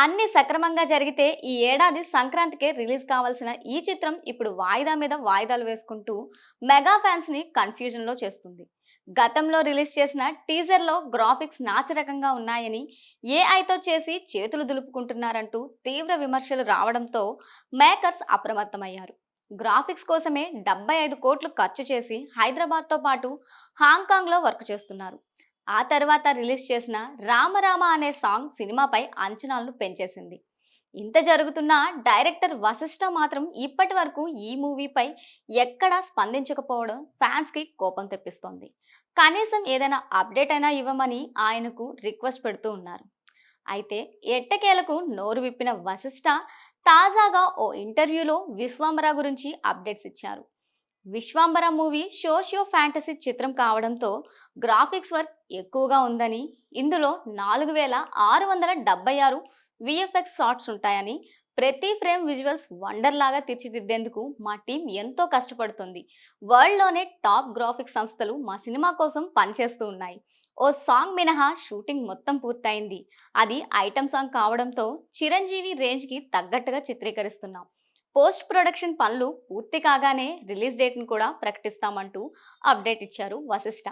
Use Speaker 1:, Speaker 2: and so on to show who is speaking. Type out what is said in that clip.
Speaker 1: అన్ని సక్రమంగా జరిగితే ఈ ఏడాది సంక్రాంతికే రిలీజ్ కావాల్సిన ఈ చిత్రం ఇప్పుడు వాయిదా మీద వాయిదాలు వేసుకుంటూ మెగా ఫ్యాన్స్ ని కన్ఫ్యూజన్ లో చేస్తుంది. గతంలో రిలీజ్ చేసిన టీజర్ లో గ్రాఫిక్స్ నాసిరకంగా ఉన్నాయని, ఏఐతో చేసి చేతులు దులుపుకుంటున్నారంటూ తీవ్ర విమర్శలు రావడంతో మేకర్స్ అప్రమత్తమయ్యారు. గ్రాఫిక్స్ కోసమే 75 కోట్లు ఖర్చు చేసి హైదరాబాద్తో పాటు హాంకాంగ్లో వర్క్ చేస్తున్నారు. ఆ తర్వాత రిలీజ్ చేసిన 'రామరామ' అనే సాంగ్ సినిమాపై అంచనాలను పెంచేసింది. ఇంత జరుగుతున్నా డైరెక్టర్ వశిష్ఠ మాత్రం ఇప్పటి వరకు ఈ మూవీపై ఎక్కడా స్పందించకపోవడం ఫ్యాన్స్కి కోపం తెప్పిస్తోంది. కనీసం ఏదైనా అప్డేట్ అయినా ఇవ్వమని ఆయనకు రిక్వెస్ట్ పెడుతూ ఉన్నారు. అయితే ఎట్టకేలకు నోరు విప్పిన వశిష్ఠ తాజాగా ఓ ఇంటర్వ్యూలో విశ్వంబర గురించి అప్డేట్స్ ఇచ్చారు. విశ్వాంబర మూవీ సోషియో ఫ్యాంటసీ చిత్రం కావడంతో గ్రాఫిక్స్ వర్క్ ఎక్కువగా ఉందని, ఇందులో 4676 విఎఫ్ఎక్స్ షాట్స్ ఉంటాయని, ప్రతి ఫ్రేమ్ విజువల్స్ వండర్ లాగా తీర్చిదిద్దేందుకు మా టీం ఎంతో కష్టపడుతుంది. వరల్డ్లోనే టాప్ గ్రాఫిక్స్ సంస్థలు మా సినిమా కోసం పనిచేస్తూ ఉన్నాయి. ఓ సాంగ్ మినహా షూటింగ్ మొత్తం పూర్తయింది. అది ఐటమ్ సాంగ్ కావడంతో చిరంజీవి రేంజ్కి తగ్గట్టుగా చిత్రీకరిస్తున్నాం. పోస్ట్ ప్రొడక్షన్ పనులు పూర్తి కాగానే రిలీజ్ డేట్ను కూడా ప్రకటిస్తామంటూ అప్డేట్ ఇచ్చారు వశిష్ఠ.